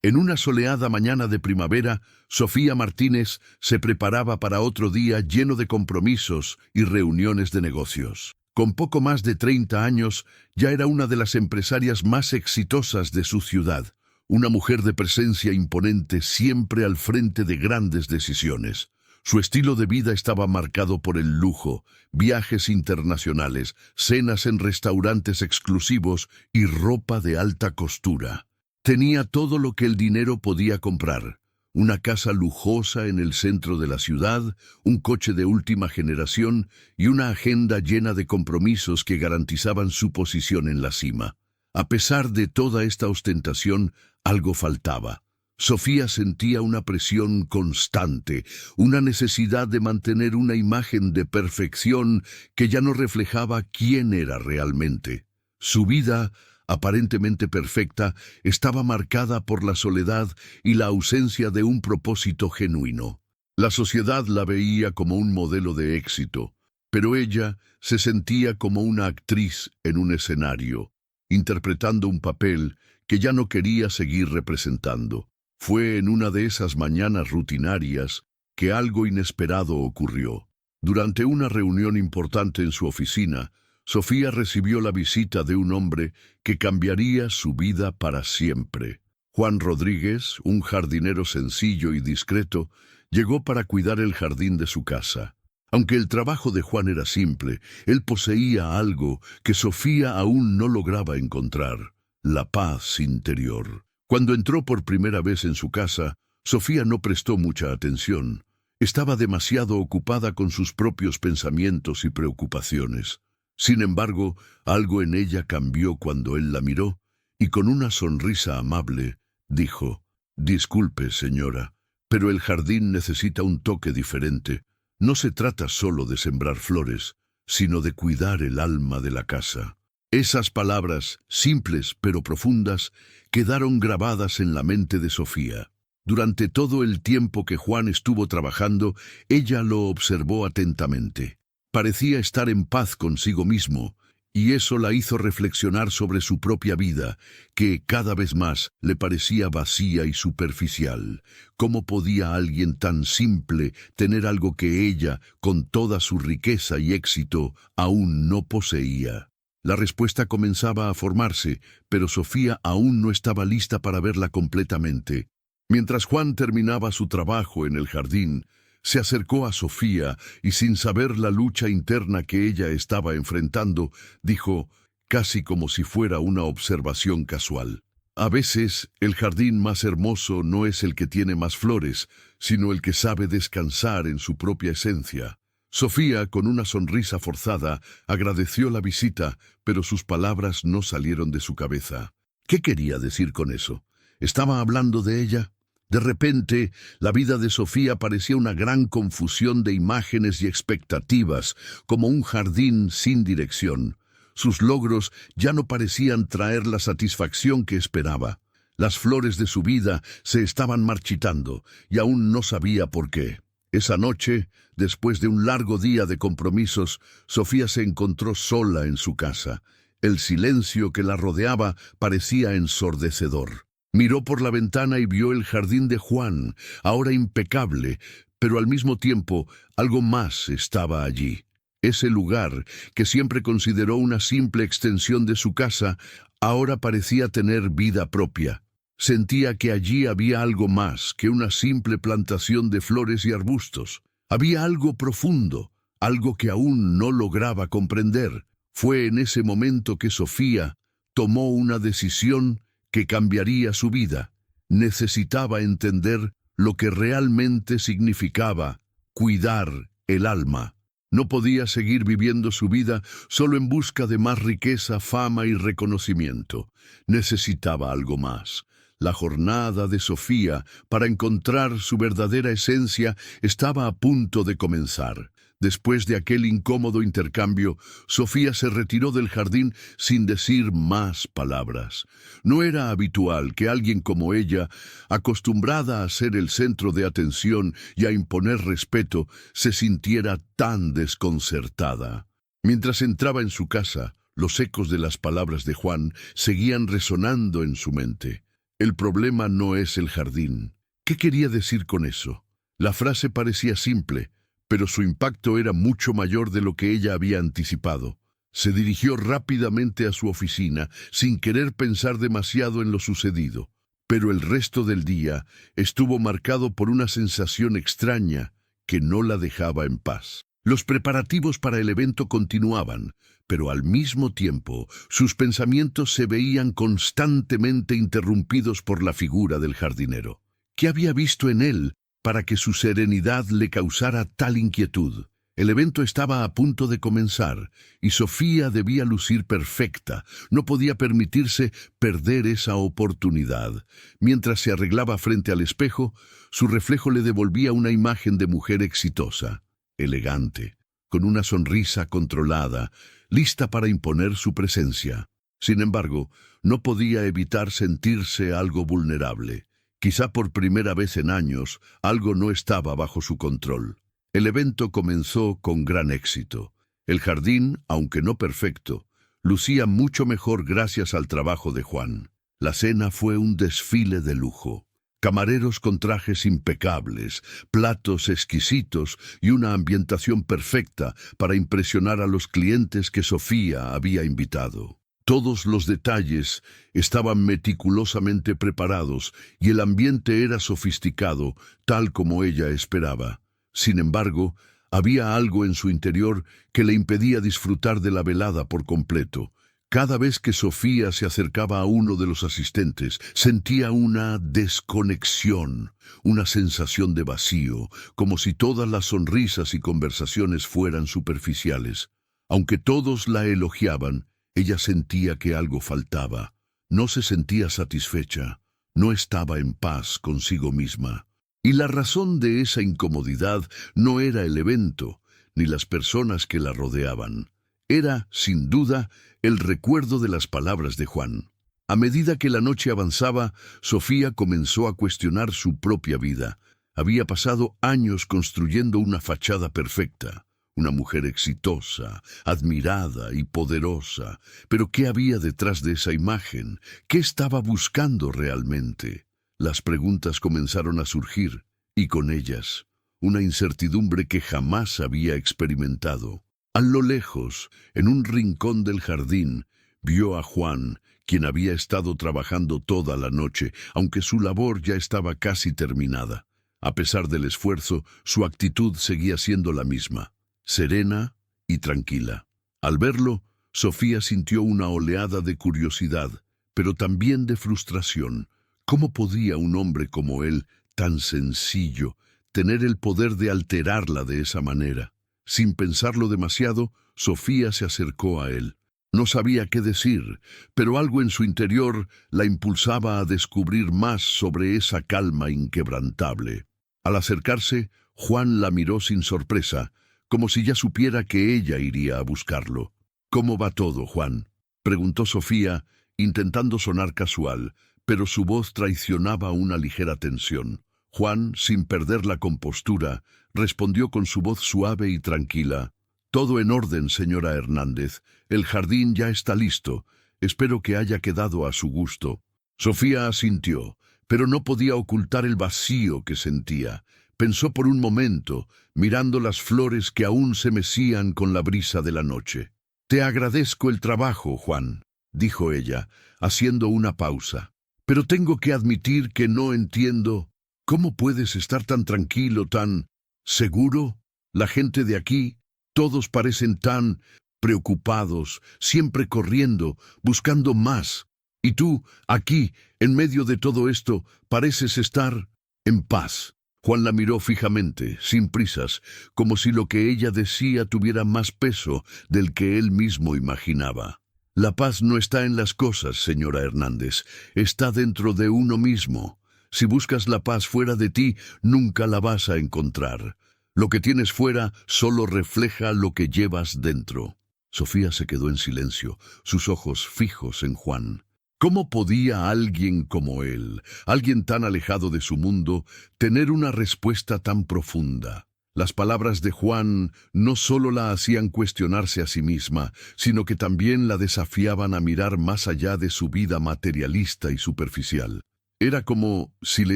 En una soleada mañana de primavera, Sofía Martínez se preparaba para otro día lleno de compromisos y reuniones de negocios. Con poco más de 30 años, ya era una de las empresarias más exitosas de su ciudad, una mujer de presencia imponente siempre al frente de grandes decisiones. Su estilo de vida estaba marcado por el lujo, viajes internacionales, cenas en restaurantes exclusivos y ropa de alta costura. Tenía todo lo que el dinero podía comprar: una casa lujosa en el centro de la ciudad, un coche de última generación y una agenda llena de compromisos que garantizaban su posición en la cima. A pesar de toda esta ostentación, algo faltaba. Sofía sentía una presión constante, una necesidad de mantener una imagen de perfección que ya no reflejaba quién era realmente. Su vida, aparentemente perfecta, estaba marcada por la soledad y la ausencia de un propósito genuino. La sociedad la veía como un modelo de éxito, pero ella se sentía como una actriz en un escenario, interpretando un papel que ya no quería seguir representando. Fue en una de esas mañanas rutinarias que algo inesperado ocurrió. Durante una reunión importante en su oficina, Sofía recibió la visita de un hombre que cambiaría su vida para siempre. Juan Rodríguez, un jardinero sencillo y discreto, llegó para cuidar el jardín de su casa. Aunque el trabajo de Juan era simple, él poseía algo que Sofía aún no lograba encontrar: la paz interior. Cuando entró por primera vez en su casa, Sofía no prestó mucha atención. Estaba demasiado ocupada con sus propios pensamientos y preocupaciones. Sin embargo, algo en ella cambió cuando él la miró y con una sonrisa amable dijo: «Disculpe, señora, pero el jardín necesita un toque diferente. No se trata solo de sembrar flores, sino de cuidar el alma de la casa». Esas palabras, simples pero profundas, quedaron grabadas en la mente de Sofía. Durante todo el tiempo que Juan estuvo trabajando, ella lo observó atentamente. Parecía estar en paz consigo mismo, y eso la hizo reflexionar sobre su propia vida, que cada vez más le parecía vacía y superficial. ¿Cómo podía alguien tan simple tener algo que ella, con toda su riqueza y éxito, aún no poseía? La respuesta comenzaba a formarse, pero Sofía aún no estaba lista para verla completamente. Mientras Juan terminaba su trabajo en el jardín, se acercó a Sofía y, sin saber la lucha interna que ella estaba enfrentando, dijo, casi como si fuera una observación casual: «A veces, el jardín más hermoso no es el que tiene más flores, sino el que sabe descansar en su propia esencia». Sofía, con una sonrisa forzada, agradeció la visita, pero sus palabras no salieron de su cabeza. ¿Qué quería decir con eso? ¿Estaba hablando de ella? De repente, la vida de Sofía parecía una gran confusión de imágenes y expectativas, como un jardín sin dirección. Sus logros ya no parecían traer la satisfacción que esperaba. Las flores de su vida se estaban marchitando, y aún no sabía por qué. Esa noche, después de un largo día de compromisos, Sofía se encontró sola en su casa. El silencio que la rodeaba parecía ensordecedor. Miró por la ventana y vio el jardín de Juan, ahora impecable, pero al mismo tiempo algo más estaba allí. Ese lugar, que siempre consideró una simple extensión de su casa, ahora parecía tener vida propia. Sentía que allí había algo más que una simple plantación de flores y arbustos. Había algo profundo, algo que aún no lograba comprender. Fue en ese momento que Sofía tomó una decisión que cambiaría su vida. Necesitaba entender lo que realmente significaba cuidar el alma. No podía seguir viviendo su vida solo en busca de más riqueza, fama y reconocimiento. Necesitaba algo más. La jornada de Sofía para encontrar su verdadera esencia estaba a punto de comenzar. Después de aquel incómodo intercambio, Sofía se retiró del jardín sin decir más palabras. No era habitual que alguien como ella, acostumbrada a ser el centro de atención y a imponer respeto, se sintiera tan desconcertada. Mientras entraba en su casa, los ecos de las palabras de Juan seguían resonando en su mente. El problema no es el jardín. ¿Qué quería decir con eso? La frase parecía simple, pero su impacto era mucho mayor de lo que ella había anticipado. Se dirigió rápidamente a su oficina, sin querer pensar demasiado en lo sucedido. Pero el resto del día estuvo marcado por una sensación extraña que no la dejaba en paz. Los preparativos para el evento continuaban, pero al mismo tiempo sus pensamientos se veían constantemente interrumpidos por la figura del jardinero. ¿Qué había visto en él para que su serenidad le causara tal inquietud? El evento estaba a punto de comenzar y Sofía debía lucir perfecta. No podía permitirse perder esa oportunidad. Mientras se arreglaba frente al espejo, su reflejo le devolvía una imagen de mujer exitosa, elegante, con una sonrisa controlada, lista para imponer su presencia. Sin embargo, no podía evitar sentirse algo vulnerable. Quizá por primera vez en años, algo no estaba bajo su control. El evento comenzó con gran éxito. El jardín, aunque no perfecto, lucía mucho mejor gracias al trabajo de Juan. La cena fue un desfile de lujo. Camareros con trajes impecables, platos exquisitos y una ambientación perfecta para impresionar a los clientes que Sofía había invitado. Todos los detalles estaban meticulosamente preparados y el ambiente era sofisticado, tal como ella esperaba. Sin embargo, había algo en su interior que le impedía disfrutar de la velada por completo. Cada vez que Sofía se acercaba a uno de los asistentes, sentía una desconexión, una sensación de vacío, como si todas las sonrisas y conversaciones fueran superficiales. Aunque todos la elogiaban, ella sentía que algo faltaba. No se sentía satisfecha, no estaba en paz consigo misma. Y la razón de esa incomodidad no era el evento, ni las personas que la rodeaban. Era, sin duda, el recuerdo de las palabras de Juan. A medida que la noche avanzaba, Sofía comenzó a cuestionar su propia vida. Había pasado años construyendo una fachada perfecta, una mujer exitosa, admirada y poderosa. Pero ¿qué había detrás de esa imagen? ¿Qué estaba buscando realmente? Las preguntas comenzaron a surgir, y con ellas, una incertidumbre que jamás había experimentado. A lo lejos, en un rincón del jardín, vio a Juan, quien había estado trabajando toda la noche, aunque su labor ya estaba casi terminada. A pesar del esfuerzo, su actitud seguía siendo la misma, serena y tranquila. Al verlo, Sofía sintió una oleada de curiosidad, pero también de frustración. ¿Cómo podía un hombre como él, tan sencillo, tener el poder de alterarla de esa manera? Sin pensarlo demasiado, Sofía se acercó a él. No sabía qué decir, pero algo en su interior la impulsaba a descubrir más sobre esa calma inquebrantable. Al acercarse, Juan la miró sin sorpresa, como si ya supiera que ella iría a buscarlo. «¿Cómo va todo, Juan?», preguntó Sofía, intentando sonar casual, pero su voz traicionaba una ligera tensión. Juan, sin perder la compostura, respondió con su voz suave y tranquila: «Todo en orden, señora Hernández. El jardín ya está listo. Espero que haya quedado a su gusto». Sofía asintió, pero no podía ocultar el vacío que sentía. Pensó por un momento, mirando las flores que aún se mecían con la brisa de la noche. «Te agradezco el trabajo, Juan», dijo ella, haciendo una pausa. «Pero tengo que admitir que no entiendo. ¿Cómo puedes estar tan tranquilo, tan seguro? La gente de aquí, todos parecen tan preocupados, siempre corriendo, buscando más. Y tú, aquí, en medio de todo esto, pareces estar en paz». Juan la miró fijamente, sin prisas, como si lo que ella decía tuviera más peso del que él mismo imaginaba. «La paz no está en las cosas, señora Hernández, está dentro de uno mismo. Si buscas la paz fuera de ti, nunca la vas a encontrar. Lo que tienes fuera solo refleja lo que llevas dentro». Sofía se quedó en silencio, sus ojos fijos en Juan. ¿Cómo podía alguien como él, alguien tan alejado de su mundo, tener una respuesta tan profunda? Las palabras de Juan no solo la hacían cuestionarse a sí misma, sino que también la desafiaban a mirar más allá de su vida materialista y superficial. Era como si le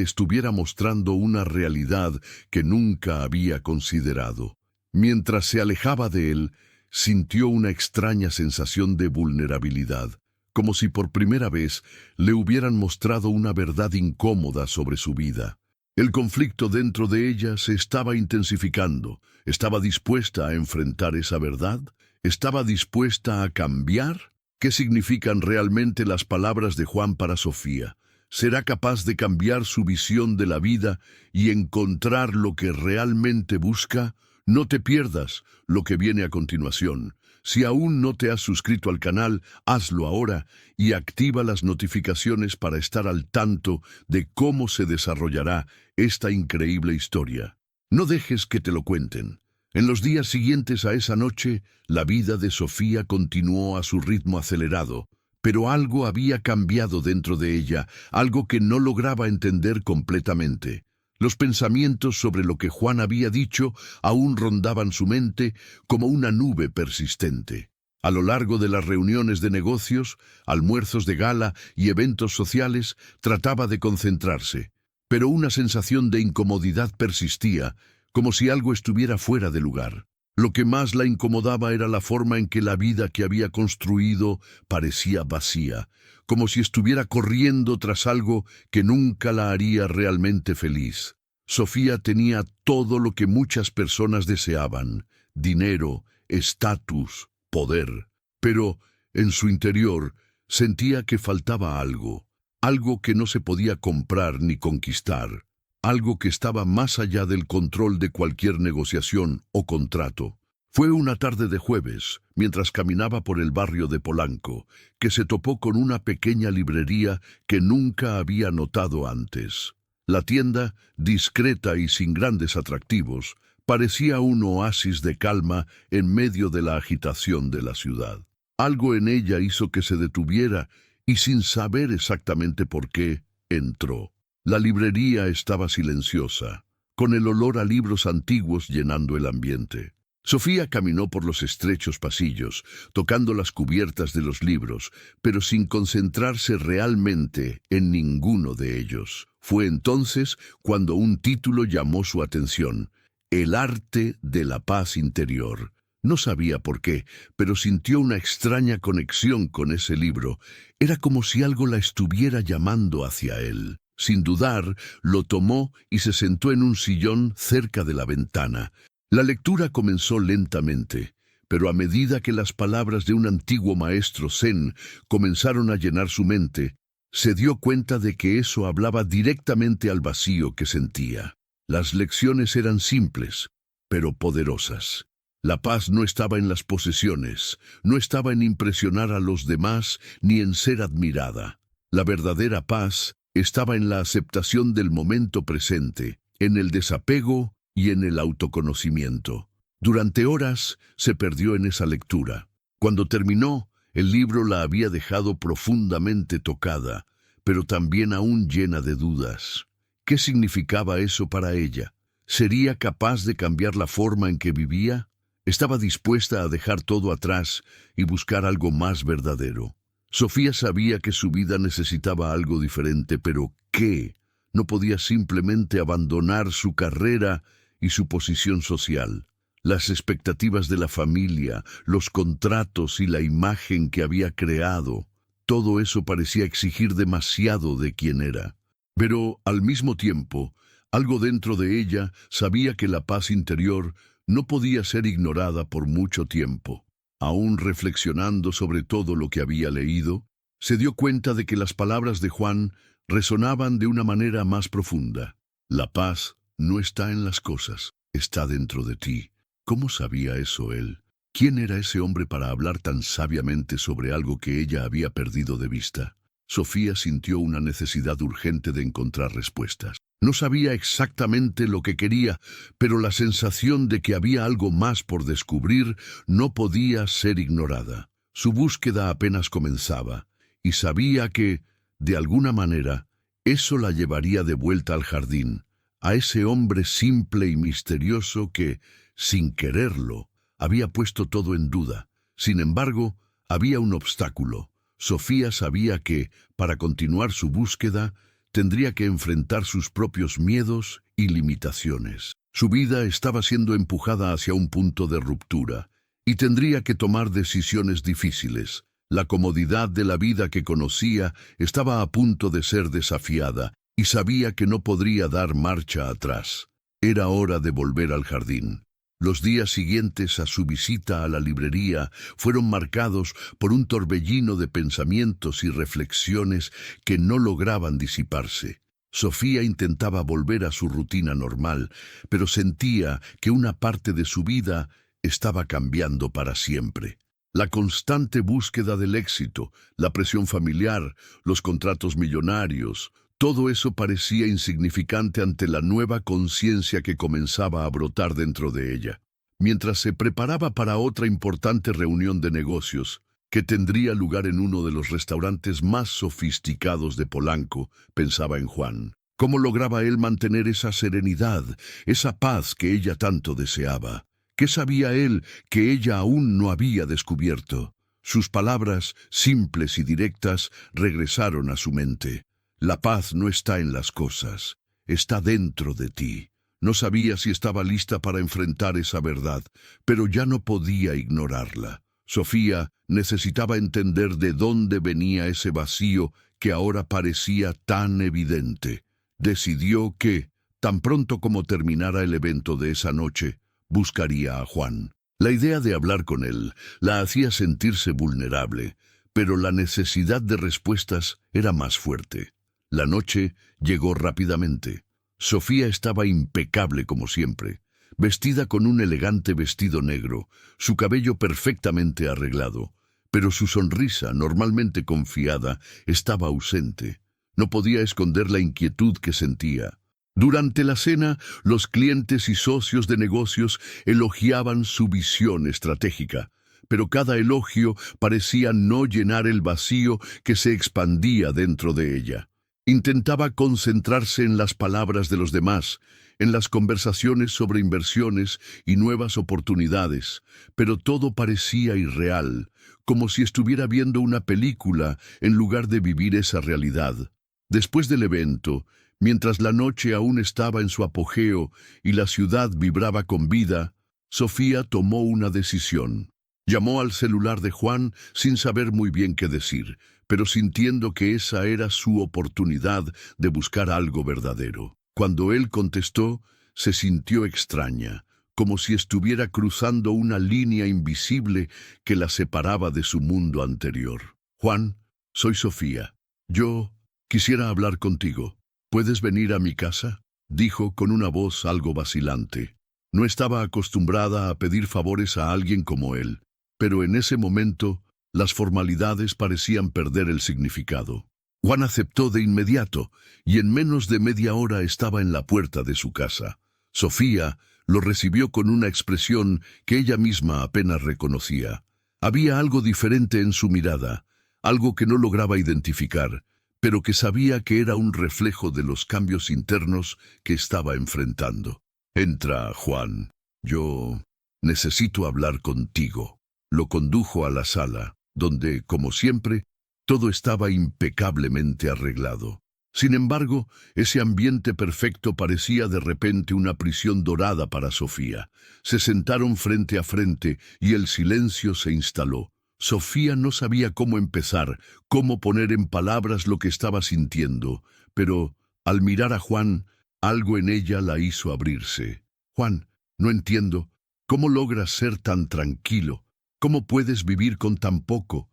estuviera mostrando una realidad que nunca había considerado. Mientras se alejaba de él, sintió una extraña sensación de vulnerabilidad, como si por primera vez le hubieran mostrado una verdad incómoda sobre su vida. El conflicto dentro de ella se estaba intensificando. ¿Estaba dispuesta a enfrentar esa verdad? ¿Estaba dispuesta a cambiar? ¿Qué significan realmente las palabras de Juan para Sofía? ¿Será capaz de cambiar su visión de la vida y encontrar lo que realmente busca? No te pierdas lo que viene a continuación. Si aún no te has suscrito al canal, hazlo ahora y activa las notificaciones para estar al tanto de cómo se desarrollará esta increíble historia. No dejes que te lo cuenten. En los días siguientes a esa noche, la vida de Sofía continuó a su ritmo acelerado, pero algo había cambiado dentro de ella, algo que no lograba entender completamente. Los pensamientos sobre lo que Juan había dicho aún rondaban su mente como una nube persistente. A lo largo de las reuniones de negocios, almuerzos de gala y eventos sociales, trataba de concentrarse, pero una sensación de incomodidad persistía, como si algo estuviera fuera de lugar. Lo que más la incomodaba era la forma en que la vida que había construido parecía vacía, como si estuviera corriendo tras algo que nunca la haría realmente feliz. Sofía tenía todo lo que muchas personas deseaban: dinero, estatus, poder. Pero en su interior sentía que faltaba algo, algo que no se podía comprar ni conquistar. Algo que estaba más allá del control de cualquier negociación o contrato. Fue una tarde de jueves, mientras caminaba por el barrio de Polanco, que se topó con una pequeña librería que nunca había notado antes. La tienda, discreta y sin grandes atractivos, parecía un oasis de calma en medio de la agitación de la ciudad. Algo en ella hizo que se detuviera y, sin saber exactamente por qué, entró. La librería estaba silenciosa, con el olor a libros antiguos llenando el ambiente. Sofía caminó por los estrechos pasillos, tocando las cubiertas de los libros, pero sin concentrarse realmente en ninguno de ellos. Fue entonces cuando un título llamó su atención: El arte de la paz interior. No sabía por qué, pero sintió una extraña conexión con ese libro. Era como si algo la estuviera llamando hacia él. Sin dudar, lo tomó y se sentó en un sillón cerca de la ventana. La lectura comenzó lentamente, pero a medida que las palabras de un antiguo maestro zen comenzaron a llenar su mente, se dio cuenta de que eso hablaba directamente al vacío que sentía. Las lecciones eran simples, pero poderosas. La paz no estaba en las posesiones, no estaba en impresionar a los demás ni en ser admirada. La verdadera paz estaba en la aceptación del momento presente, en el desapego y en el autoconocimiento. Durante horas se perdió en esa lectura. Cuando terminó, el libro la había dejado profundamente tocada, pero también aún llena de dudas. ¿Qué significaba eso para ella? ¿Sería capaz de cambiar la forma en que vivía? Estaba dispuesta a dejar todo atrás y buscar algo más verdadero. Sofía sabía que su vida necesitaba algo diferente, pero ¿qué? No podía simplemente abandonar su carrera y su posición social. Las expectativas de la familia, los contratos y la imagen que había creado, todo eso parecía exigir demasiado de quien era. Pero, al mismo tiempo, algo dentro de ella sabía que la paz interior no podía ser ignorada por mucho tiempo. Aún reflexionando sobre todo lo que había leído, se dio cuenta de que las palabras de Juan resonaban de una manera más profunda. La paz no está en las cosas, está dentro de ti. ¿Cómo sabía eso él? ¿Quién era ese hombre para hablar tan sabiamente sobre algo que ella había perdido de vista? Sofía sintió una necesidad urgente de encontrar respuestas. No sabía exactamente lo que quería, pero la sensación de que había algo más por descubrir no podía ser ignorada. Su búsqueda apenas comenzaba, y sabía que, de alguna manera, eso la llevaría de vuelta al jardín, a ese hombre simple y misterioso que, sin quererlo, había puesto todo en duda. Sin embargo, había un obstáculo. Sofía sabía que, para continuar su búsqueda, tendría que enfrentar sus propios miedos y limitaciones. Su vida estaba siendo empujada hacia un punto de ruptura y tendría que tomar decisiones difíciles. La comodidad de la vida que conocía estaba a punto de ser desafiada y sabía que no podría dar marcha atrás. Era hora de volver al jardín. Los días siguientes a su visita a la librería fueron marcados por un torbellino de pensamientos y reflexiones que no lograban disiparse. Sofía intentaba volver a su rutina normal, pero sentía que una parte de su vida estaba cambiando para siempre. La constante búsqueda del éxito, la presión familiar, los contratos millonarios, todo eso parecía insignificante ante la nueva conciencia que comenzaba a brotar dentro de ella. Mientras se preparaba para otra importante reunión de negocios, que tendría lugar en uno de los restaurantes más sofisticados de Polanco, pensaba en Juan. ¿Cómo lograba él mantener esa serenidad, esa paz que ella tanto deseaba? ¿Qué sabía él que ella aún no había descubierto? Sus palabras, simples y directas, regresaron a su mente. La paz no está en las cosas, está dentro de ti. No sabía si estaba lista para enfrentar esa verdad, pero ya no podía ignorarla. Sofía necesitaba entender de dónde venía ese vacío que ahora parecía tan evidente. Decidió que, tan pronto como terminara el evento de esa noche, buscaría a Juan. La idea de hablar con él la hacía sentirse vulnerable, pero la necesidad de respuestas era más fuerte. La noche llegó rápidamente. Sofía estaba impecable como siempre, vestida con un elegante vestido negro, su cabello perfectamente arreglado, pero su sonrisa, normalmente confiada, estaba ausente. No podía esconder la inquietud que sentía. Durante la cena, los clientes y socios de negocios elogiaban su visión estratégica, pero cada elogio parecía no llenar el vacío que se expandía dentro de ella. Intentaba concentrarse en las palabras de los demás, en las conversaciones sobre inversiones y nuevas oportunidades, pero todo parecía irreal, como si estuviera viendo una película en lugar de vivir esa realidad. Después del evento, mientras la noche aún estaba en su apogeo y la ciudad vibraba con vida, Sofía tomó una decisión. Llamó al celular de Juan sin saber muy bien qué decir, pero sintiendo que esa era su oportunidad de buscar algo verdadero. Cuando él contestó, se sintió extraña, como si estuviera cruzando una línea invisible que la separaba de su mundo anterior. Juan, soy Sofía. Yo quisiera hablar contigo. ¿Puedes venir a mi casa?, dijo con una voz algo vacilante. No estaba acostumbrada a pedir favores a alguien como él, pero en ese momento las formalidades parecían perder el significado. Juan aceptó de inmediato, y en menos de media hora estaba en la puerta de su casa. Sofía lo recibió con una expresión que ella misma apenas reconocía. Había algo diferente en su mirada, algo que no lograba identificar, pero que sabía que era un reflejo de los cambios internos que estaba enfrentando. «Entra, Juan. Yo necesito hablar contigo». Lo condujo a la sala, donde, como siempre, todo estaba impecablemente arreglado. Sin embargo, ese ambiente perfecto parecía de repente una prisión dorada para Sofía. Se sentaron frente a frente y el silencio se instaló. Sofía no sabía cómo empezar, cómo poner en palabras lo que estaba sintiendo, pero, al mirar a Juan, algo en ella la hizo abrirse. «Juan, no entiendo. ¿Cómo logras ser tan tranquilo? ¿Cómo puedes vivir con tan poco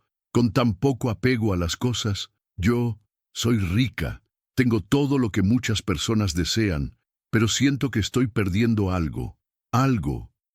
apego a las cosas? Yo soy rica, tengo todo lo que muchas personas desean, pero siento que estoy perdiendo algo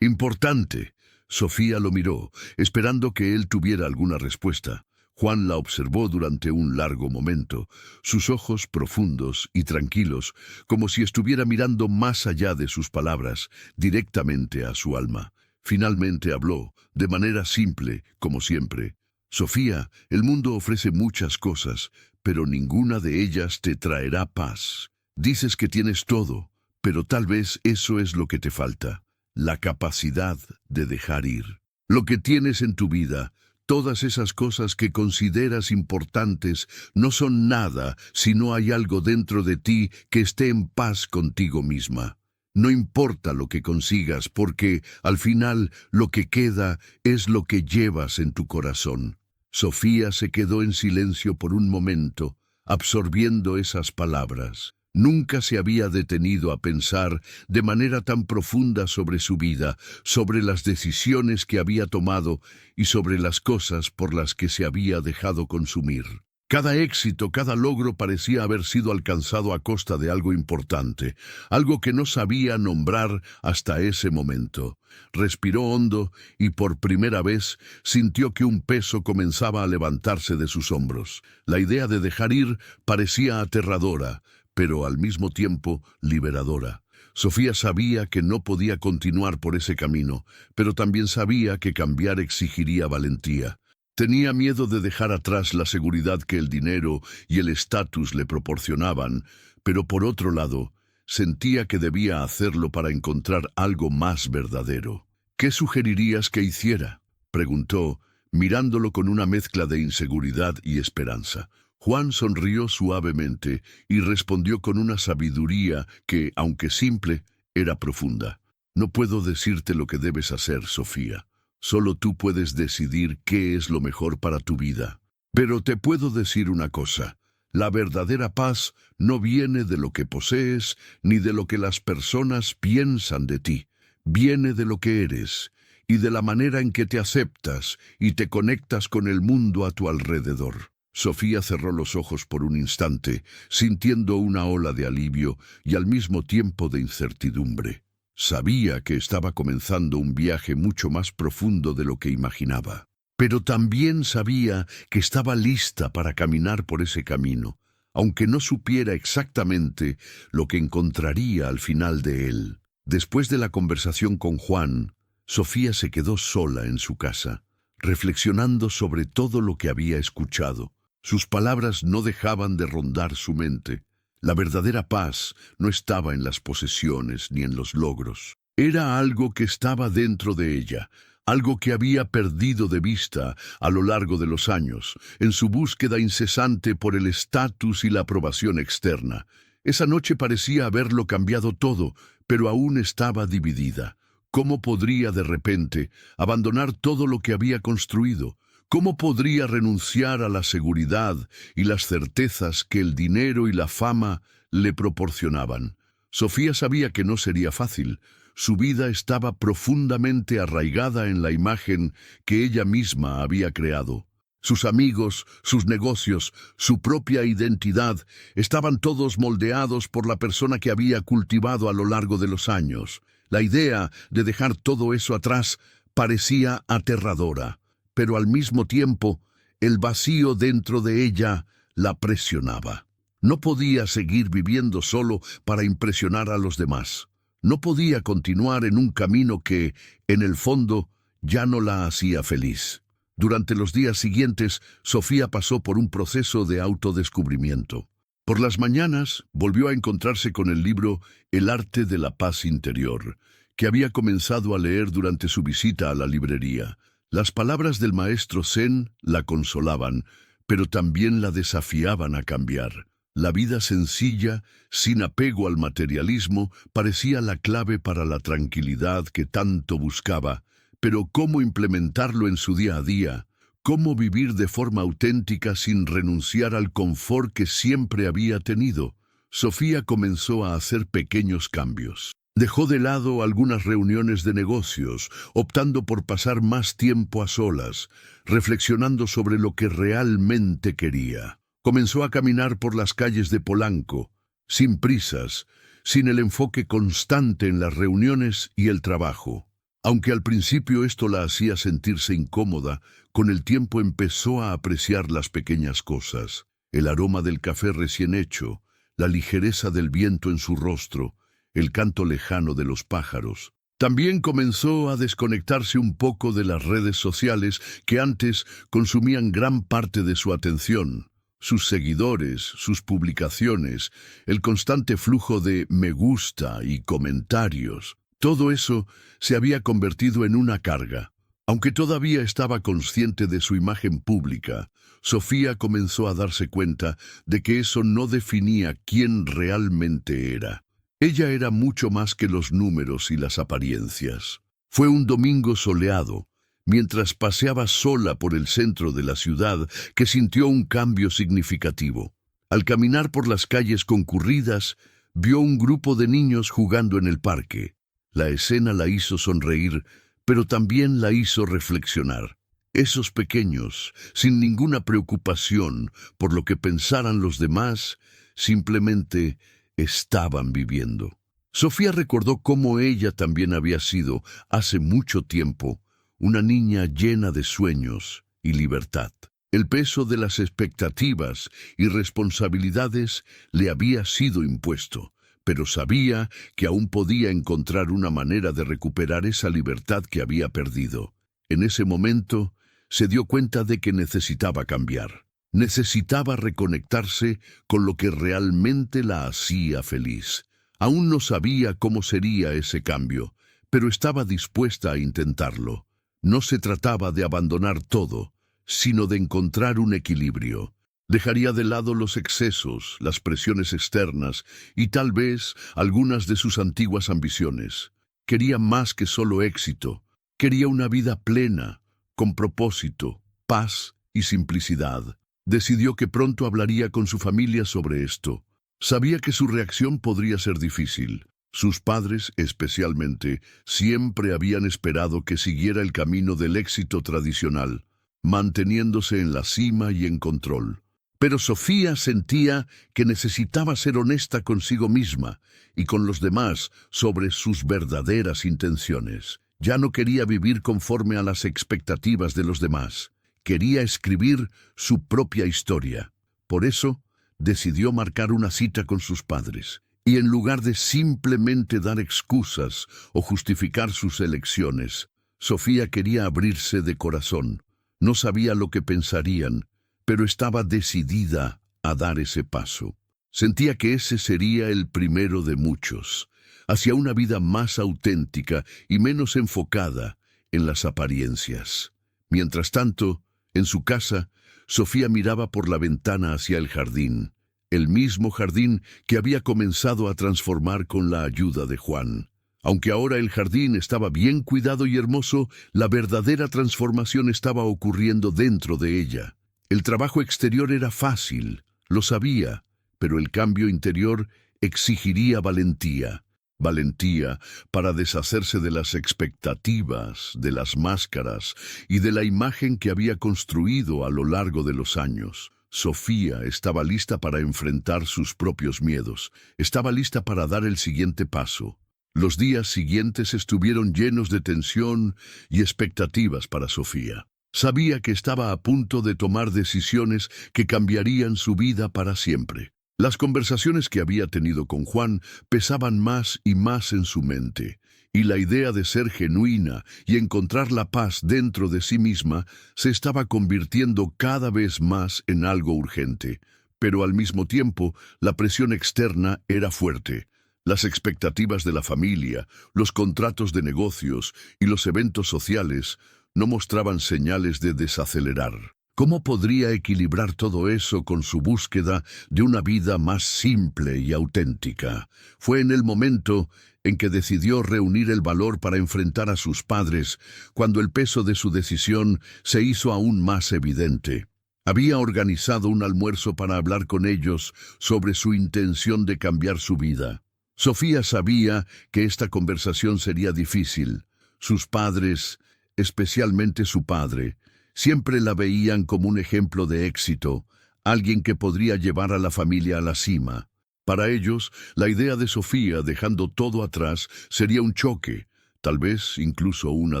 importante». Sofía lo miró, esperando que él tuviera alguna respuesta. Juan la observó durante un largo momento, sus ojos profundos y tranquilos, como si estuviera mirando más allá de sus palabras, directamente a su alma. Finalmente habló, de manera simple, como siempre. «Sofía, el mundo ofrece muchas cosas, pero ninguna de ellas te traerá paz. Dices que tienes todo, pero tal vez eso es lo que te falta, la capacidad de dejar ir. Lo que tienes en tu vida, Todas esas cosas que consideras importantes no son nada si no hay algo dentro de ti que esté en paz contigo misma. No importa lo que consigas, porque al final lo que queda es lo que llevas en tu corazón. Sofía se quedó en silencio por un momento, absorbiendo esas palabras. Nunca se había detenido a pensar de manera tan profunda sobre su vida, sobre las decisiones que había tomado y sobre las cosas por las que se había dejado consumir. Cada éxito, cada logro parecía haber sido alcanzado a costa de algo importante, algo que no sabía nombrar hasta ese momento. Respiró hondo y por primera vez sintió que un peso comenzaba a levantarse de sus hombros. La idea de dejar ir parecía aterradora, pero al mismo tiempo liberadora. Sofía sabía que no podía continuar por ese camino, pero también sabía que cambiar exigiría valentía. Tenía miedo de dejar atrás la seguridad que el dinero y el estatus le proporcionaban, pero por otro lado, sentía que debía hacerlo para encontrar algo más verdadero. ¿Qué sugerirías que hiciera?, preguntó, mirándolo con una mezcla de inseguridad y esperanza. Juan sonrió suavemente y respondió con una sabiduría que, aunque simple, era profunda. No puedo decirte lo que debes hacer, Sofía. Solo tú puedes decidir qué es lo mejor para tu vida. Pero te puedo decir una cosa. La verdadera paz no viene de lo que posees ni de lo que las personas piensan de ti. Viene de lo que eres y de la manera en que te aceptas y te conectas con el mundo a tu alrededor. Sofía cerró los ojos por un instante, sintiendo una ola de alivio y al mismo tiempo de incertidumbre. Sabía que estaba comenzando un viaje mucho más profundo de lo que imaginaba, pero también sabía que estaba lista para caminar por ese camino, aunque no supiera exactamente lo que encontraría al final de él. Después de la conversación con Juan, Sofía se quedó sola en su casa, reflexionando sobre todo lo que había escuchado. Sus palabras no dejaban de rondar su mente. La verdadera paz no estaba en las posesiones ni en los logros. Era algo que estaba dentro de ella, algo que había perdido de vista a lo largo de los años, en su búsqueda incesante por el estatus y la aprobación externa. Esa noche parecía haberlo cambiado todo, pero aún estaba dividida. ¿Cómo podría de repente abandonar todo lo que había construido? ¿Cómo podría renunciar a la seguridad y las certezas que el dinero y la fama le proporcionaban? Sofía sabía que no sería fácil. Su vida estaba profundamente arraigada en la imagen que ella misma había creado. Sus amigos, sus negocios, su propia identidad, estaban todos moldeados por la persona que había cultivado a lo largo de los años. La idea de dejar todo eso atrás parecía aterradora, pero al mismo tiempo, el vacío dentro de ella la presionaba. No podía seguir viviendo solo para impresionar a los demás. No podía continuar en un camino que, en el fondo, ya no la hacía feliz. Durante los días siguientes, Sofía pasó por un proceso de autodescubrimiento. Por las mañanas, volvió a encontrarse con el libro El arte de la paz interior, que había comenzado a leer durante su visita a la librería. Las palabras del maestro Zen la consolaban, pero también la desafiaban a cambiar. La vida sencilla, sin apego al materialismo, parecía la clave para la tranquilidad que tanto buscaba, pero ¿cómo implementarlo en su día a día? ¿Cómo vivir de forma auténtica sin renunciar al confort que siempre había tenido? Sofía comenzó a hacer pequeños cambios. Dejó de lado algunas reuniones de negocios, optando por pasar más tiempo a solas, reflexionando sobre lo que realmente quería. Comenzó a caminar por las calles de Polanco, sin prisas, sin el enfoque constante en las reuniones y el trabajo. Aunque al principio esto la hacía sentirse incómoda, con el tiempo empezó a apreciar las pequeñas cosas, el aroma del café recién hecho, la ligereza del viento en su rostro, el canto lejano de los pájaros. También comenzó a desconectarse un poco de las redes sociales que antes consumían gran parte de su atención. Sus seguidores, sus publicaciones, el constante flujo de me gusta y comentarios. Todo eso se había convertido en una carga. Aunque todavía estaba consciente de su imagen pública, Sofía comenzó a darse cuenta de que eso no definía quién realmente era. Ella era mucho más que los números y las apariencias. Fue un domingo soleado, mientras paseaba sola por el centro de la ciudad, que sintió un cambio significativo. Al caminar por las calles concurridas, vio un grupo de niños jugando en el parque. La escena la hizo sonreír, pero también la hizo reflexionar. Esos pequeños, sin ninguna preocupación por lo que pensaran los demás, simplemente estaban viviendo. Sofía recordó cómo ella también había sido, hace mucho tiempo, una niña llena de sueños y libertad. El peso de las expectativas y responsabilidades le había sido impuesto, pero sabía que aún podía encontrar una manera de recuperar esa libertad que había perdido. En ese momento, se dio cuenta de que necesitaba cambiar. Necesitaba reconectarse con lo que realmente la hacía feliz. Aún no sabía cómo sería ese cambio, pero estaba dispuesta a intentarlo. No se trataba de abandonar todo, sino de encontrar un equilibrio. Dejaría de lado los excesos, las presiones externas y tal vez algunas de sus antiguas ambiciones. Quería más que solo éxito. Quería una vida plena, con propósito, paz y simplicidad. Decidió que pronto hablaría con su familia sobre esto. Sabía que su reacción podría ser difícil. Sus padres, especialmente, siempre habían esperado que siguiera el camino del éxito tradicional, manteniéndose en la cima y en control. Pero Sofía sentía que necesitaba ser honesta consigo misma y con los demás sobre sus verdaderas intenciones. Ya no quería vivir conforme a las expectativas de los demás. Quería escribir su propia historia. Por eso, decidió marcar una cita con sus padres. Y en lugar de simplemente dar excusas o justificar sus elecciones, Sofía quería abrirse de corazón. No sabía lo que pensarían, pero estaba decidida a dar ese paso. Sentía que ese sería el primero de muchos, hacia una vida más auténtica y menos enfocada en las apariencias. Mientras tanto, en su casa, Sofía miraba por la ventana hacia el jardín, el mismo jardín que había comenzado a transformar con la ayuda de Juan. Aunque ahora el jardín estaba bien cuidado y hermoso, la verdadera transformación estaba ocurriendo dentro de ella. El trabajo exterior era fácil, lo sabía, pero el cambio interior exigiría valentía. Valentía para deshacerse de las expectativas, de las máscaras y de la imagen que había construido a lo largo de los años. Sofía estaba lista para enfrentar sus propios miedos, estaba lista para dar el siguiente paso. Los días siguientes estuvieron llenos de tensión y expectativas para Sofía. Sabía que estaba a punto de tomar decisiones que cambiarían su vida para siempre. Las conversaciones que había tenido con Juan pesaban más y más en su mente, y la idea de ser genuina y encontrar la paz dentro de sí misma se estaba convirtiendo cada vez más en algo urgente. Pero al mismo tiempo, la presión externa era fuerte. Las expectativas de la familia, los contratos de negocios y los eventos sociales no mostraban señales de desacelerar. ¿Cómo podría equilibrar todo eso con su búsqueda de una vida más simple y auténtica? Fue en el momento en que decidió reunir el valor para enfrentar a sus padres, cuando el peso de su decisión se hizo aún más evidente. Había organizado un almuerzo para hablar con ellos sobre su intención de cambiar su vida. Sofía sabía que esta conversación sería difícil. Sus padres, especialmente su padre, siempre la veían como un ejemplo de éxito, alguien que podría llevar a la familia a la cima. Para ellos, la idea de Sofía dejando todo atrás sería un choque, tal vez incluso una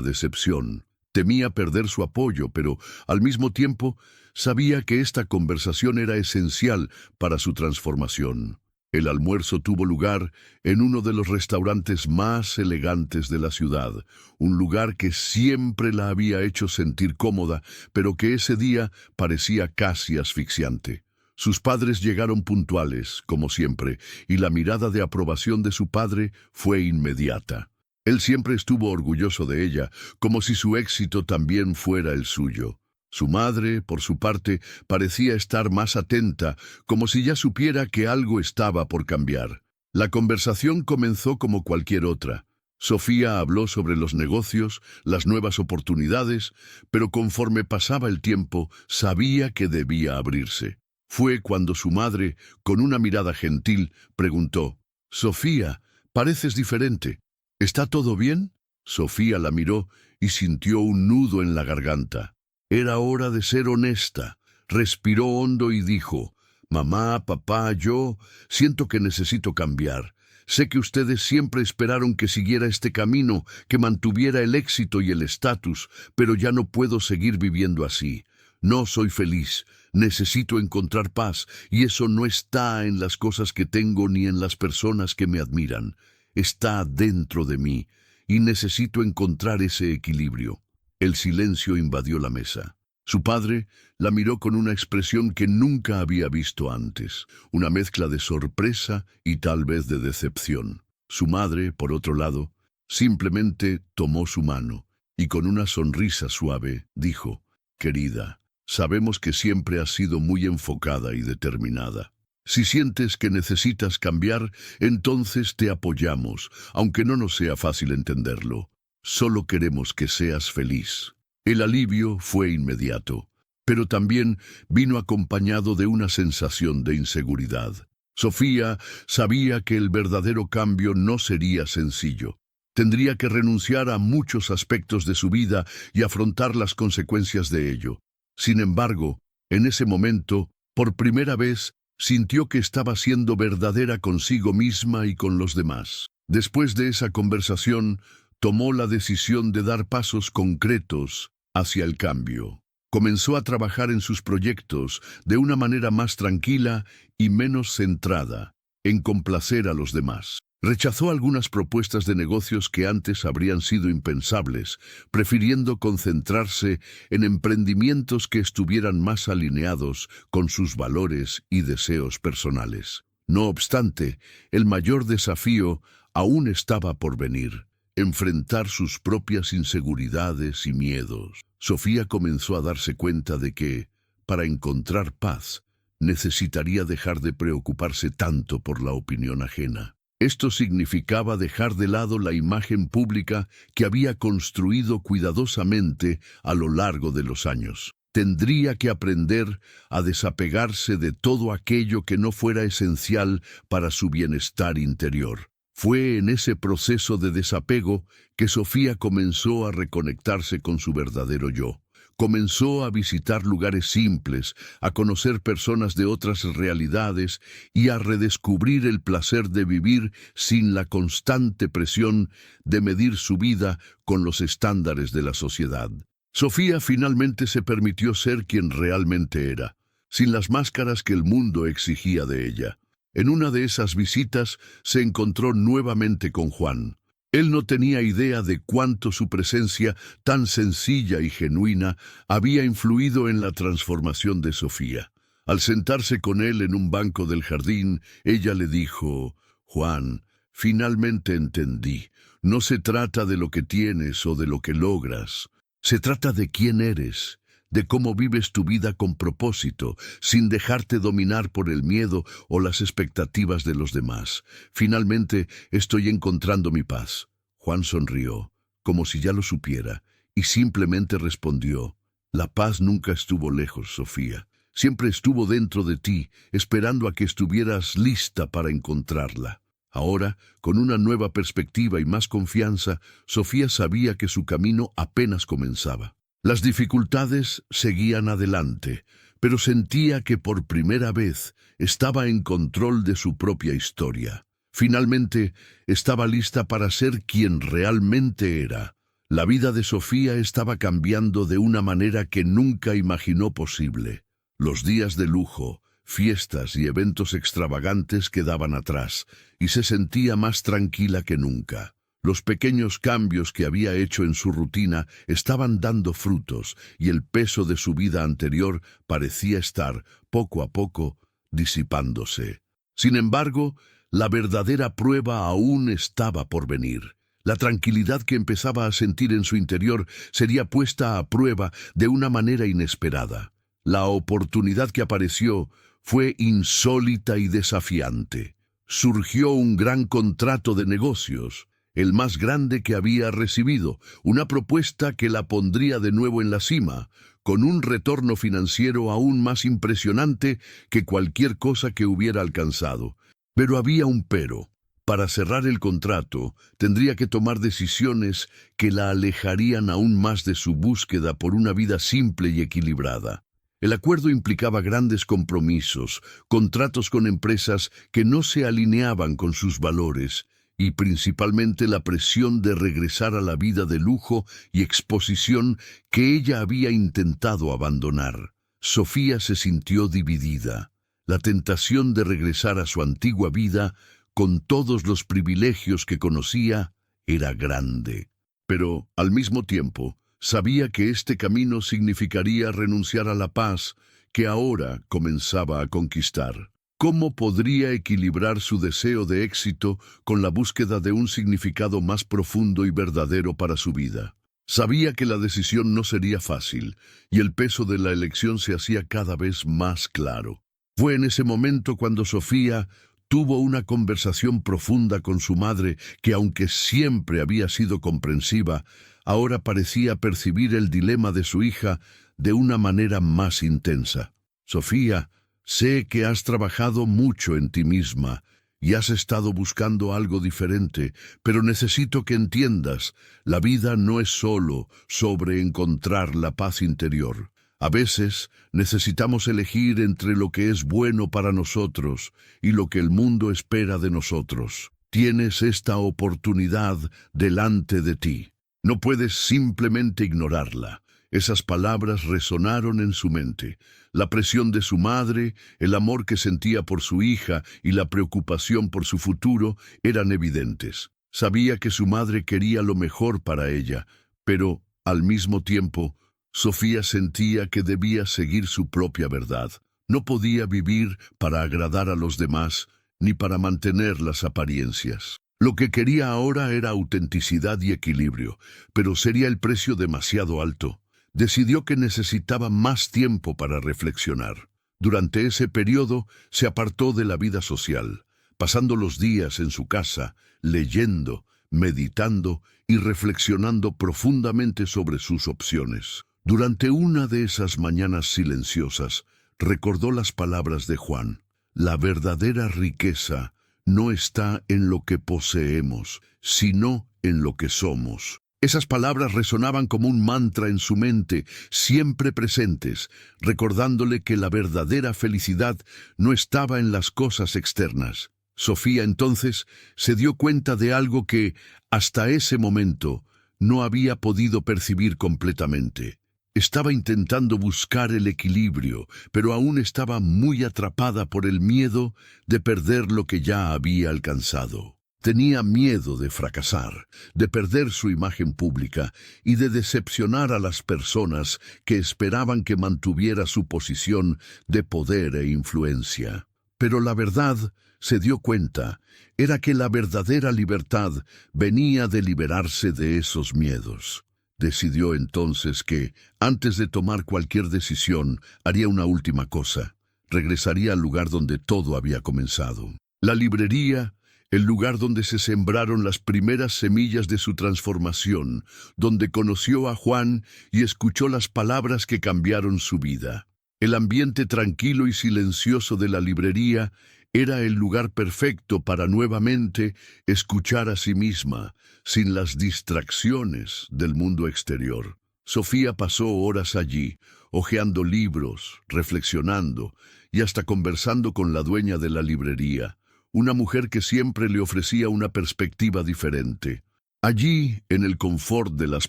decepción. Temía perder su apoyo, pero al mismo tiempo sabía que esta conversación era esencial para su transformación. El almuerzo tuvo lugar en uno de los restaurantes más elegantes de la ciudad, un lugar que siempre la había hecho sentir cómoda, pero que ese día parecía casi asfixiante. Sus padres llegaron puntuales, como siempre, y la mirada de aprobación de su padre fue inmediata. Él siempre estuvo orgulloso de ella, como si su éxito también fuera el suyo. Su madre, por su parte, parecía estar más atenta, como si ya supiera que algo estaba por cambiar. La conversación comenzó como cualquier otra. Sofía habló sobre los negocios, las nuevas oportunidades, pero conforme pasaba el tiempo, sabía que debía abrirse. Fue cuando su madre, con una mirada gentil, preguntó: «Sofía, pareces diferente. ¿Está todo bien?». Sofía la miró y sintió un nudo en la garganta. Era hora de ser honesta. Respiró hondo y dijo: «Mamá, papá, yo siento que necesito cambiar. Sé que ustedes siempre esperaron que siguiera este camino, que mantuviera el éxito y el estatus, pero ya no puedo seguir viviendo así. No soy feliz. Necesito encontrar paz, y eso no está en las cosas que tengo ni en las personas que me admiran. Está dentro de mí, y necesito encontrar ese equilibrio». El silencio invadió la mesa. Su padre la miró con una expresión que nunca había visto antes, una mezcla de sorpresa y tal vez de decepción. Su madre, por otro lado, simplemente tomó su mano y con una sonrisa suave dijo: «Querida, sabemos que siempre has sido muy enfocada y determinada. Si sientes que necesitas cambiar, entonces te apoyamos, aunque no nos sea fácil entenderlo. Solo queremos que seas feliz». El alivio fue inmediato, pero también vino acompañado de una sensación de inseguridad. Sofía sabía que el verdadero cambio no sería sencillo. Tendría que renunciar a muchos aspectos de su vida y afrontar las consecuencias de ello. Sin embargo, en ese momento, por primera vez, sintió que estaba siendo verdadera consigo misma y con los demás. Después de esa conversación, tomó la decisión de dar pasos concretos hacia el cambio. Comenzó a trabajar en sus proyectos de una manera más tranquila y menos centrada en complacer a los demás. Rechazó algunas propuestas de negocios que antes habrían sido impensables, prefiriendo concentrarse en emprendimientos que estuvieran más alineados con sus valores y deseos personales. No obstante, el mayor desafío aún estaba por venir: enfrentar sus propias inseguridades y miedos. Sofía comenzó a darse cuenta de que, para encontrar paz, necesitaría dejar de preocuparse tanto por la opinión ajena. Esto significaba dejar de lado la imagen pública que había construido cuidadosamente a lo largo de los años. Tendría que aprender a desapegarse de todo aquello que no fuera esencial para su bienestar interior. Fue en ese proceso de desapego que Sofía comenzó a reconectarse con su verdadero yo. Comenzó a visitar lugares simples, a conocer personas de otras realidades y a redescubrir el placer de vivir sin la constante presión de medir su vida con los estándares de la sociedad. Sofía finalmente se permitió ser quien realmente era, sin las máscaras que el mundo exigía de ella. En una de esas visitas se encontró nuevamente con Juan. Él no tenía idea de cuánto su presencia, tan sencilla y genuina, había influido en la transformación de Sofía. Al sentarse con él en un banco del jardín, ella le dijo: «Juan, finalmente entendí. No se trata de lo que tienes o de lo que logras. Se trata de quién eres, de cómo vives tu vida con propósito, sin dejarte dominar por el miedo o las expectativas de los demás. Finalmente estoy encontrando mi paz». Juan sonrió, como si ya lo supiera, y simplemente respondió: «La paz nunca estuvo lejos, Sofía. Siempre estuvo dentro de ti, esperando a que estuvieras lista para encontrarla». Ahora, con una nueva perspectiva y más confianza, Sofía sabía que su camino apenas comenzaba. Las dificultades seguían adelante, pero sentía que por primera vez estaba en control de su propia historia. Finalmente, estaba lista para ser quien realmente era. La vida de Sofía estaba cambiando de una manera que nunca imaginó posible. Los días de lujo, fiestas y eventos extravagantes quedaban atrás, y se sentía más tranquila que nunca. Los pequeños cambios que había hecho en su rutina estaban dando frutos, y el peso de su vida anterior parecía estar, poco a poco, disipándose. Sin embargo, la verdadera prueba aún estaba por venir. La tranquilidad que empezaba a sentir en su interior sería puesta a prueba de una manera inesperada. La oportunidad que apareció fue insólita y desafiante. Surgió un gran contrato de negocios, el más grande que había recibido, una propuesta que la pondría de nuevo en la cima, con un retorno financiero aún más impresionante que cualquier cosa que hubiera alcanzado. Pero había un pero. Para cerrar el contrato, tendría que tomar decisiones que la alejarían aún más de su búsqueda por una vida simple y equilibrada. El acuerdo implicaba grandes compromisos, contratos con empresas que no se alineaban con sus valores, y principalmente la presión de regresar a la vida de lujo y exposición que ella había intentado abandonar. Sofía se sintió dividida. La tentación de regresar a su antigua vida, con todos los privilegios que conocía, era grande. Pero, al mismo tiempo, sabía que este camino significaría renunciar a la paz que ahora comenzaba a conquistar. ¿Cómo podría equilibrar su deseo de éxito con la búsqueda de un significado más profundo y verdadero para su vida? Sabía que la decisión no sería fácil, y el peso de la elección se hacía cada vez más claro. Fue en ese momento cuando Sofía tuvo una conversación profunda con su madre que, aunque siempre había sido comprensiva, ahora parecía percibir el dilema de su hija de una manera más intensa. Sofía, sé que has trabajado mucho en ti misma y has estado buscando algo diferente, pero necesito que entiendas, la vida no es solo sobre encontrar la paz interior. A veces necesitamos elegir entre lo que es bueno para nosotros y lo que el mundo espera de nosotros. Tienes esta oportunidad delante de ti. No puedes simplemente ignorarla. Esas palabras resonaron en su mente. La presión de su madre, el amor que sentía por su hija y la preocupación por su futuro eran evidentes. Sabía que su madre quería lo mejor para ella, pero, al mismo tiempo, Sofía sentía que debía seguir su propia verdad. No podía vivir para agradar a los demás, ni para mantener las apariencias. Lo que quería ahora era autenticidad y equilibrio, pero sería el precio demasiado alto. Decidió que necesitaba más tiempo para reflexionar. Durante ese periodo se apartó de la vida social, pasando los días en su casa, leyendo, meditando y reflexionando profundamente sobre sus opciones. Durante una de esas mañanas silenciosas, recordó las palabras de Juan: la verdadera riqueza no está en lo que poseemos, sino en lo que somos. Esas palabras resonaban como un mantra en su mente, siempre presentes, recordándole que la verdadera felicidad no estaba en las cosas externas. Sofía entonces se dio cuenta de algo que, hasta ese momento, no había podido percibir completamente. Estaba intentando buscar el equilibrio, pero aún estaba muy atrapada por el miedo de perder lo que ya había alcanzado. Tenía miedo de fracasar, de perder su imagen pública y de decepcionar a las personas que esperaban que mantuviera su posición de poder e influencia. Pero la verdad, se dio cuenta, era que la verdadera libertad venía de liberarse de esos miedos. Decidió entonces que, antes de tomar cualquier decisión, haría una última cosa. Regresaría al lugar donde todo había comenzado. La librería, el lugar donde se sembraron las primeras semillas de su transformación, donde conoció a Juan y escuchó las palabras que cambiaron su vida. El ambiente tranquilo y silencioso de la librería era el lugar perfecto para nuevamente escuchar a sí misma, sin las distracciones del mundo exterior. Sofía pasó horas allí, hojeando libros, reflexionando y hasta conversando con la dueña de la librería, una mujer que siempre le ofrecía una perspectiva diferente. Allí, en el confort de las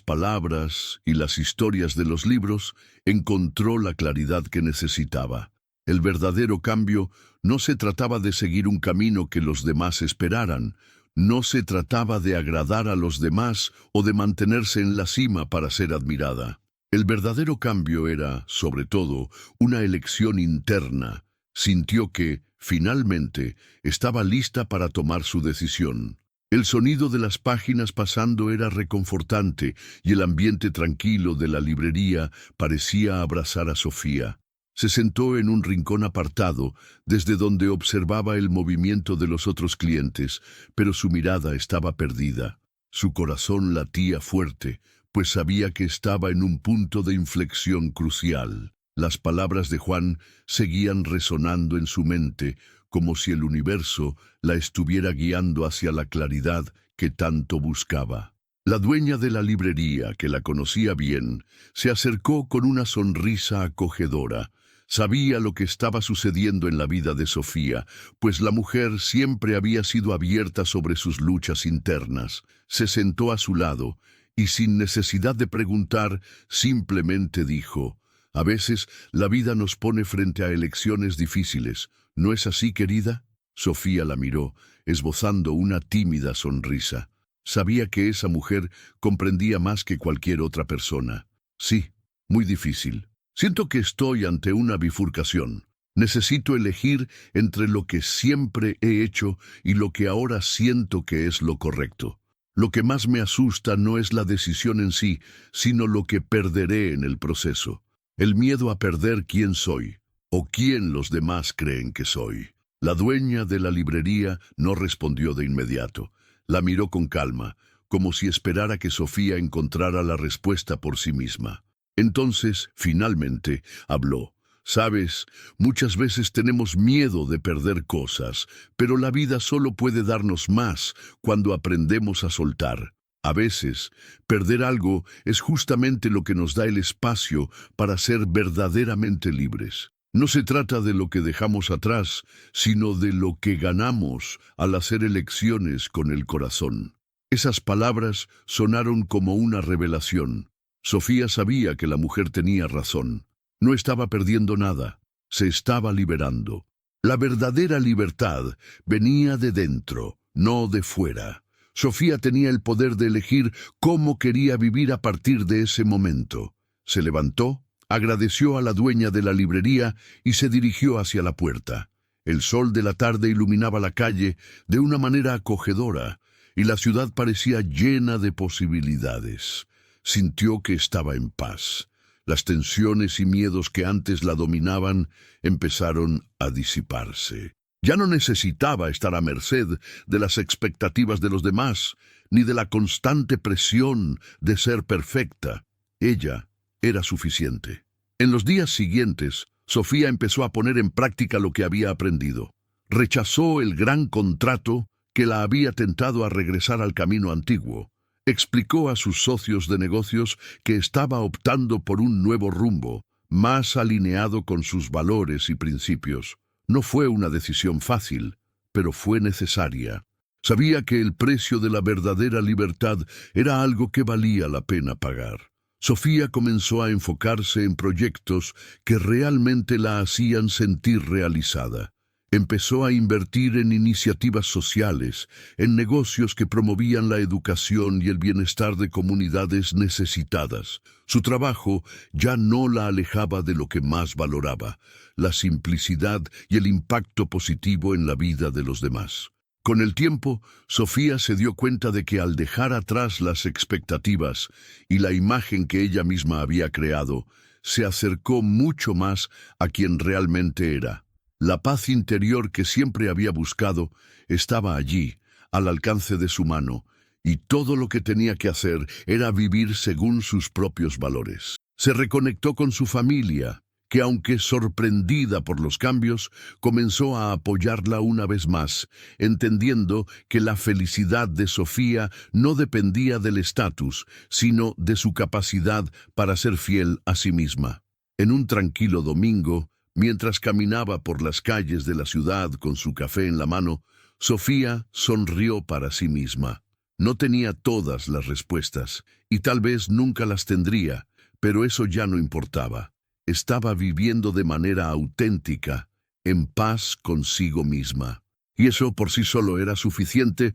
palabras y las historias de los libros, encontró la claridad que necesitaba. El verdadero cambio no se trataba de seguir un camino que los demás esperaran, no se trataba de agradar a los demás o de mantenerse en la cima para ser admirada. El verdadero cambio era, sobre todo, una elección interna. Sintió que, finalmente, estaba lista para tomar su decisión. El sonido de las páginas pasando era reconfortante y el ambiente tranquilo de la librería parecía abrazar a Sofía. Se sentó en un rincón apartado, desde donde observaba el movimiento de los otros clientes, pero su mirada estaba perdida. Su corazón latía fuerte, pues sabía que estaba en un punto de inflexión crucial. Las palabras de Juan seguían resonando en su mente, como si el universo la estuviera guiando hacia la claridad que tanto buscaba. La dueña de la librería, que la conocía bien, se acercó con una sonrisa acogedora. Sabía lo que estaba sucediendo en la vida de Sofía, pues la mujer siempre había sido abierta sobre sus luchas internas. Se sentó a su lado y, sin necesidad de preguntar, simplemente dijo: «A veces la vida nos pone frente a elecciones difíciles. ¿No es así, querida?». Sofía la miró, esbozando una tímida sonrisa. Sabía que esa mujer comprendía más que cualquier otra persona. «Sí, muy difícil. Siento que estoy ante una bifurcación. Necesito elegir entre lo que siempre he hecho y lo que ahora siento que es lo correcto. Lo que más me asusta no es la decisión en sí, sino lo que perderé en el proceso. El miedo a perder quién soy, o quién los demás creen que soy». La dueña de la librería no respondió de inmediato. La miró con calma, como si esperara que Sofía encontrara la respuesta por sí misma. Entonces, finalmente, habló. «Sabes, muchas veces tenemos miedo de perder cosas, pero la vida solo puede darnos más cuando aprendemos a soltar. A veces, perder algo es justamente lo que nos da el espacio para ser verdaderamente libres. No se trata de lo que dejamos atrás, sino de lo que ganamos al hacer elecciones con el corazón». Esas palabras sonaron como una revelación. Sofía sabía que la mujer tenía razón. No estaba perdiendo nada, se estaba liberando. La verdadera libertad venía de dentro, no de fuera. Sofía tenía el poder de elegir cómo quería vivir a partir de ese momento. Se levantó, agradeció a la dueña de la librería y se dirigió hacia la puerta. El sol de la tarde iluminaba la calle de una manera acogedora y la ciudad parecía llena de posibilidades. Sintió que estaba en paz. Las tensiones y miedos que antes la dominaban empezaron a disiparse. Ya no necesitaba estar a merced de las expectativas de los demás, ni de la constante presión de ser perfecta. Ella era suficiente. En los días siguientes, Sofía empezó a poner en práctica lo que había aprendido. Rechazó el gran contrato que la había tentado a regresar al camino antiguo. Explicó a sus socios de negocios que estaba optando por un nuevo rumbo, más alineado con sus valores y principios. No fue una decisión fácil, pero fue necesaria. Sabía que el precio de la verdadera libertad era algo que valía la pena pagar. Sofía comenzó a enfocarse en proyectos que realmente la hacían sentir realizada. Empezó a invertir en iniciativas sociales, en negocios que promovían la educación y el bienestar de comunidades necesitadas. Su trabajo ya no la alejaba de lo que más valoraba, la simplicidad y el impacto positivo en la vida de los demás. Con el tiempo, Sofía se dio cuenta de que al dejar atrás las expectativas y la imagen que ella misma había creado, se acercó mucho más a quien realmente era. La paz interior que siempre había buscado estaba allí, al alcance de su mano, y todo lo que tenía que hacer era vivir según sus propios valores. Se reconectó con su familia, que aunque sorprendida por los cambios, comenzó a apoyarla una vez más, entendiendo que la felicidad de Sofía no dependía del estatus, sino de su capacidad para ser fiel a sí misma. En un tranquilo domingo, mientras caminaba por las calles de la ciudad con su café en la mano, Sofía sonrió para sí misma. No tenía todas las respuestas, y tal vez nunca las tendría, pero eso ya no importaba. Estaba viviendo de manera auténtica, en paz consigo misma. Y eso por sí solo era suficiente